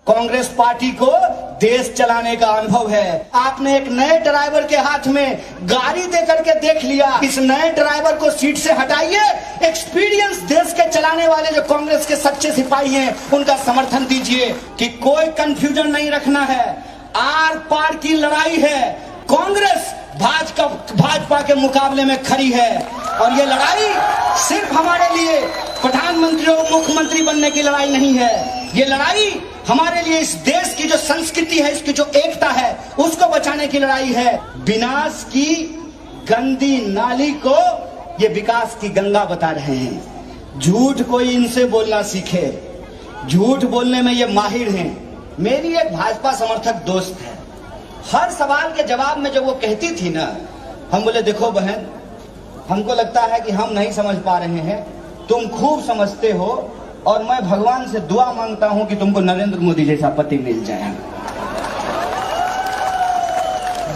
Congress party को देश चलाने का अनुभव है। आपने एक नए ड्राइवर के हाथ में गाड़ी दे करके देख लिया, इस नए ड्राइवर को सीट से हटाइए। एक्सपीरियंस देश के चलाने वाले जो कांग्रेस के सच्चे सिपाही हैं उनका समर्थन दीजिए कि कोई कंफ्यूजन नहीं रखना है। आर पार की लड़ाई है। कांग्रेस भाजपा के मुकाबले में खड़ी है और ये लड़ाई सिर्फ हमारे लिए प्रधानमंत्री और मुख्यमंत्री बनने की लड़ाई नहीं है। ये लड़ाई हमारे लिए इस देश की जो संस्कृति है, इसकी जो एकता है, उसको बचाने की लड़ाई है। विनाश की गंदी नाली को ये विकास की गंगा बता रहे हैं। झूठ कोई इनसे बोलना सीखे, झूठ बोलने में ये माहिर हैं। मेरी एक भाजपा समर्थक दोस्त है, हर सवाल के जवाब में जब वो कहती थी ना, हम बोले देखो बहन, हमको लगता है कि हम नहीं समझ पा रहे हैं, तुम खूब समझते हो और मैं भगवान से दुआ मांगता हूं कि तुमको नरेंद्र मोदी जैसा पति मिल जाए।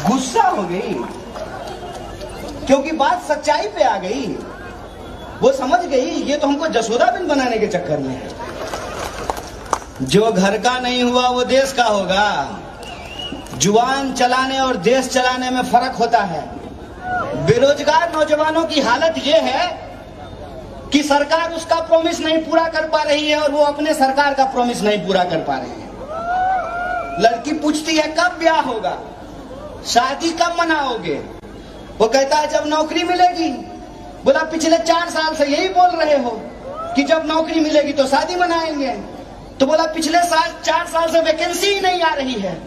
गुस्सा हो गई क्योंकि बात सच्चाई पे आ गई। वो समझ गई ये तो हमको जसोदा बिन बनाने के चक्कर में है। जो घर का नहीं हुआ वो देश का होगा। जुबान चलाने और देश चलाने में फर्क होता है। बेरोजगार नौजवानों की हालत ये है कि सरकार उसका प्रॉमिस नहीं पूरा कर पा रही है और वो अपने सरकार का प्रॉमिस नहीं पूरा कर पा रहे हैं। लड़की पूछती है कब ब्याह होगा, शादी कब मनाओगे? वो कहता है जब नौकरी मिलेगी। बोला पिछले 4 साल से यही बोल रहे हो कि जब नौकरी मिलेगी तो शादी मनाएंगे। तो बोला पिछले 4 साल से वैकेंसी ही नहीं आ रही है,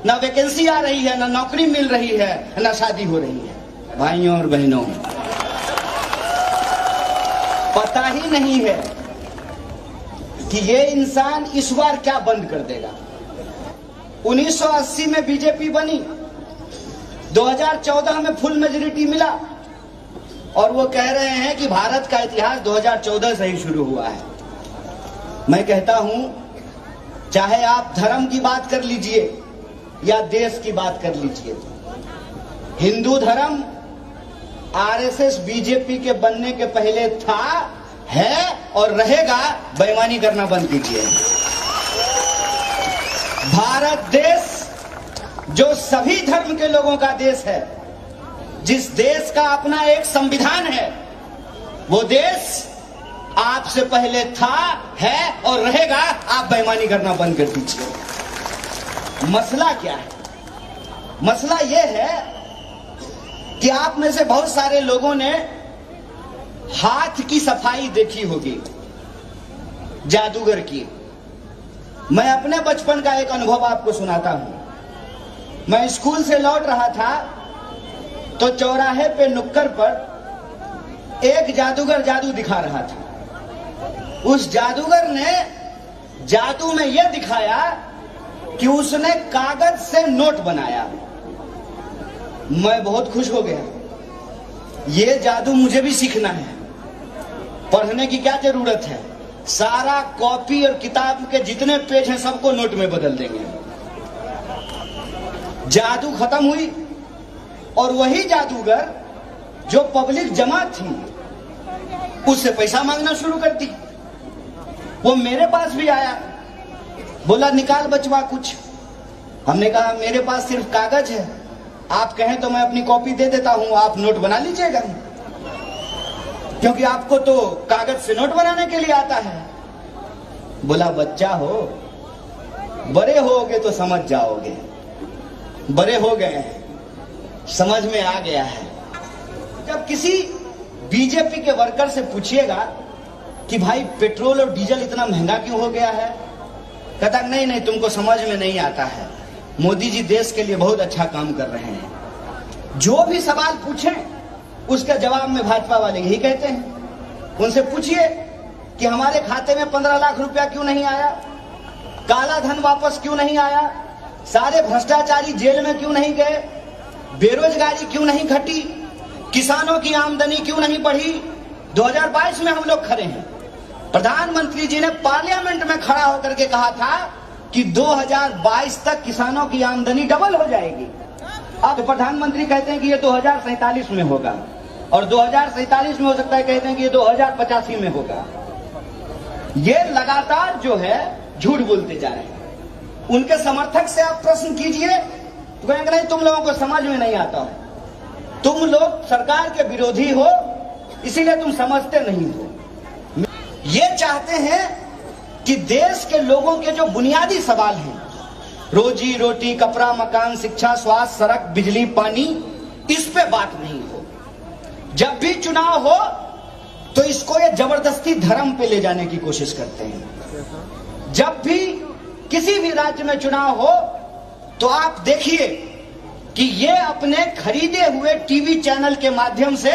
ना वैकेंसी आ रही है, ना नौकरी मिल रही है, ना शादी हो रही है। भाइयों और बहनों, पता ही नहीं है कि ये इंसान इस बार क्या बंद कर देगा। 1980 में बीजेपी बनी, 2014 में फुल मेजॉरिटी मिला और वो कह रहे हैं कि भारत का इतिहास 2014 से ही शुरू हुआ है। मैं कहता हूं, चाहे आप धर्म की बात कर लीजिए या देश की बात कर लीजिए, हिंदू धर्म आरएसएस बीजेपी के बनने के पहले था, है और रहेगा। बेईमानी करना बंद कीजिए। भारत देश जो सभी धर्म के लोगों का देश है, जिस देश का अपना एक संविधान है, वो देश आपसे पहले था, है और रहेगा। आप बेईमानी करना बंद कर दीजिए। मसला क्या है? मसला यह है कि आप में से बहुत सारे लोगों ने हाथ की सफाई देखी होगी, जादूगर की। मैं अपने बचपन का एक अनुभव आपको सुनाता हूं। मैं स्कूल से लौट रहा था तो चौराहे पे नुक्कड़ पर एक जादूगर जादू दिखा रहा था। उस जादूगर ने जादू में यह दिखाया कि उसने कागज से नोट बनाया। मैं बहुत खुश हो गया। ये जादू मुझे भी सीखना है। पढ़ने की क्या जरूरत है, सारा कॉपी और किताब के जितने पेज हैं सबको नोट में बदल देंगे। जादू खत्म हुई और वही जादूगर जो पब्लिक जमा थी उससे पैसा मांगना शुरू कर दी। वो मेरे पास भी आया, बोला निकाल बचवा कुछ। हमने कहा मेरे पास सिर्फ कागज है, आप कहें तो मैं अपनी कॉपी दे देता हूं, आप नोट बना लीजिएगा, क्योंकि आपको तो कागज से नोट बनाने के लिए आता है। बोला बच्चा हो, बड़े होगे तो समझ जाओगे। बड़े हो गए हैं, समझ में आ गया है। जब किसी बीजेपी के वर्कर से पूछिएगा कि भाई पेट्रोल और डीजल इतना महंगा क्यों हो गया है, कहता नहीं नहीं तुमको समझ में नहीं आता है, मोदी जी देश के लिए बहुत अच्छा काम कर रहे हैं। जो भी सवाल पूछें उसके जवाब में भाजपा वाले यही कहते हैं। उनसे पूछिए कि हमारे खाते में 15 लाख रुपया क्यों नहीं आया, काला धन वापस क्यों नहीं आया, सारे भ्रष्टाचारी जेल में क्यों नहीं गए, बेरोजगारी क्यों नहीं घटी, किसानों की आमदनी क्यों नहीं बढ़ी। 2022 में हम लोग खड़े हैं, प्रधानमंत्री जी ने पार्लियामेंट में खड़ा होकर के कहा था कि 2022 तक किसानों की आमदनी डबल हो जाएगी। अब प्रधानमंत्री कहते हैं कि ये 2047 में होगा और 2047 में हो सकता है, कहते हैं कि ये 2085 में होगा। ये लगातार जो है झूठ बोलते जा रहे हैं। उनके समर्थक से आप प्रश्न कीजिए तो कहेंगे नहीं, तुम लोगों को समझ में नहीं आता हो, तुम लोग सरकार के विरोधी हो, इसीलिए तुम समझते नहीं हो। ये चाहते हैं कि देश के लोगों के जो बुनियादी सवाल हैं, रोजी रोटी, कपड़ा, मकान, शिक्षा, स्वास्थ्य, सड़क, बिजली, पानी, इस पे बात नहीं हो। जब भी चुनाव हो तो इसको ये जबरदस्ती धर्म पे ले जाने की कोशिश करते हैं। जब भी किसी भी राज्य में चुनाव हो तो आप देखिए कि ये अपने खरीदे हुए टीवी चैनल के माध्यम से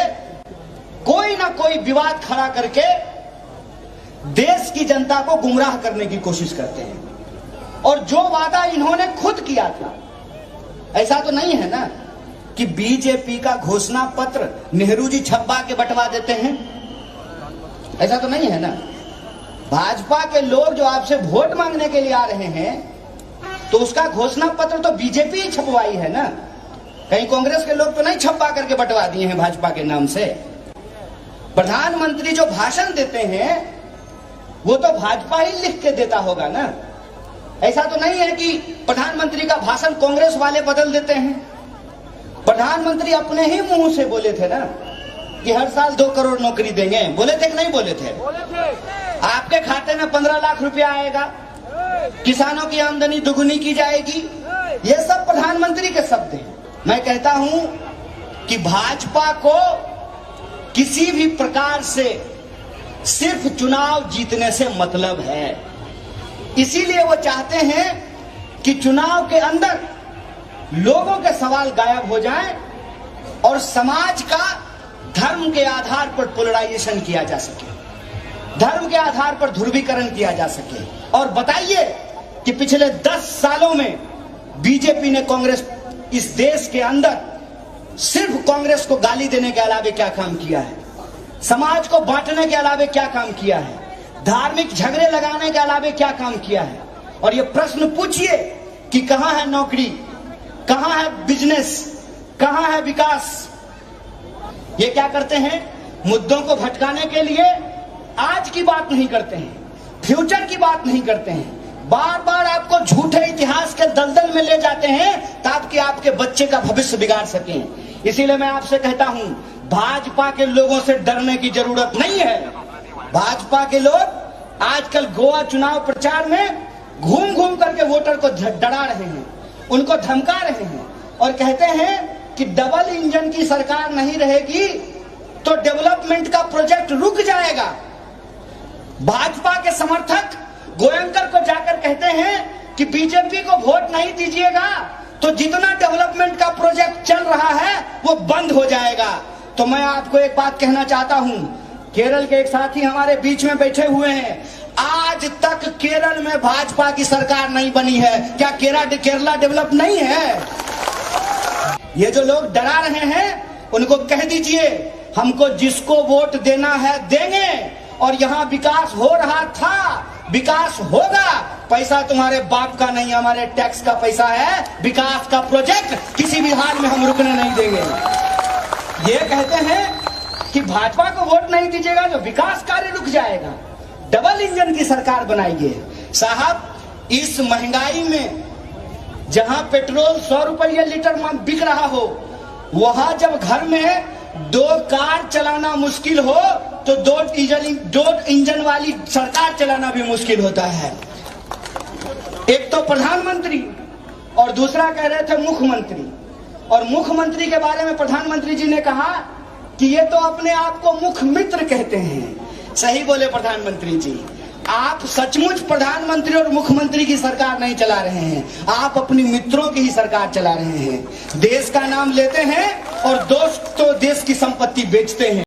कोई ना कोई विवाद खड़ा करके देश की जनता को गुमराह करने की कोशिश करते हैं। और जो वादा इन्होंने खुद किया था, ऐसा तो नहीं है ना कि बीजेपी का घोषणा पत्र नेहरू जी छपवा के बंटवा देते हैं, ऐसा तो नहीं है ना। भाजपा के लोग जो आपसे वोट मांगने के लिए आ रहे हैं तो उसका घोषणा पत्र तो बीजेपी ही छपवाई है ना, कहीं कांग्रेस के लोग तो नहीं छपवा करके बंटवा दिए हैं भाजपा के नाम से। प्रधानमंत्री जो भाषण देते हैं वो तो भाजपा ही लिख के देता होगा ना, ऐसा तो नहीं है कि प्रधानमंत्री का भाषण कांग्रेस वाले बदल देते हैं। प्रधानमंत्री अपने ही मुंह से बोले थे ना कि हर साल 2 करोड़ नौकरी देंगे, बोले थे कि नहीं बोले थे? आपके खाते में 15 लाख रुपया आएगा, किसानों की आमदनी दुगुनी की जाएगी, ये सब प्रधानमंत्री के शब्द हैं। मैं कहता हूं कि भाजपा को किसी भी प्रकार से सिर्फ चुनाव जीतने से मतलब है, इसीलिए वो चाहते हैं कि चुनाव के अंदर लोगों के सवाल गायब हो जाएं और समाज का धर्म के आधार पर पोलराइजेशन किया जा सके, धर्म के आधार पर ध्रुवीकरण किया जा सके। और बताइए कि पिछले 10 सालों में बीजेपी ने कांग्रेस इस देश के अंदर सिर्फ कांग्रेस को गाली देने के अलावे क्या काम किया है, समाज को बांटने के अलावे क्या काम किया है, धार्मिक झगड़े लगाने के अलावे क्या काम किया है। और ये प्रश्न पूछिए कि कहां है नौकरी, कहां है बिजनेस, कहां है विकास। ये क्या करते हैं, मुद्दों को भटकाने के लिए आज की बात नहीं करते हैं, फ्यूचर की बात नहीं करते हैं, बार बार आपको झूठे इतिहास के दलदल में ले जाते हैं ताकि आपके बच्चे का भविष्य बिगाड़ सकें। इसीलिए मैं आपसे कहता हूं, भाजपा के लोगों से डरने की जरूरत नहीं है। भाजपा के लोग आजकल गोवा चुनाव प्रचार में घूम घूम करके वोटर को डरा रहे हैं, उनको धमका रहे हैं और कहते हैं कि डबल इंजन की सरकार नहीं रहेगी तो डेवलपमेंट का प्रोजेक्ट रुक जाएगा। भाजपा के समर्थक गोयंकर को जाकर कहते हैं कि बीजेपी को वोट नहीं दीजिएगा तो जितना डेवलपमेंट का प्रोजेक्ट चल रहा है वो बंद हो जाएगा। तो मैं आपको एक बात कहना चाहता हूं, केरल के एक साथी हमारे बीच में बैठे हुए हैं, आज तक केरल में भाजपा की सरकार नहीं बनी है। क्या केरला डेवलप नहीं है? ये जो लोग डरा रहे हैं उनको कह दीजिए हमको जिसको वोट देना है देंगे और यहाँ विकास हो रहा था, विकास होगा। पैसा तुम्हारे बाप का नहीं, हमारे टैक्स का पैसा है। विकास का प्रोजेक्ट किसी भी हाल में हम रुकने नहीं देंगे। ये कहते हैं कि भाजपा को वोट नहीं दीजिएगा तो विकास कार्य रुक जाएगा, डबल इंजन की सरकार बनाइए। साहब, इस महंगाई में जहां पेट्रोल 100 रुपये लीटर बिक रहा हो, वहां जब घर में 2 कार चलाना मुश्किल हो तो 2 इंजन वाली सरकार चलाना भी मुश्किल होता है। एक तो प्रधानमंत्री और दूसरा कह रहे थे मुख्यमंत्री, और मुख्यमंत्री के बारे में प्रधानमंत्री जी ने कहा कि ये तो अपने आप को मुख्य मित्र कहते हैं। सही बोले प्रधानमंत्री जी, आप सचमुच प्रधानमंत्री और मुख्यमंत्री की सरकार नहीं चला रहे हैं, आप अपनी मित्रों की ही सरकार चला रहे हैं। देश का नाम लेते हैं और दोस्त तो देश की संपत्ति बेचते हैं।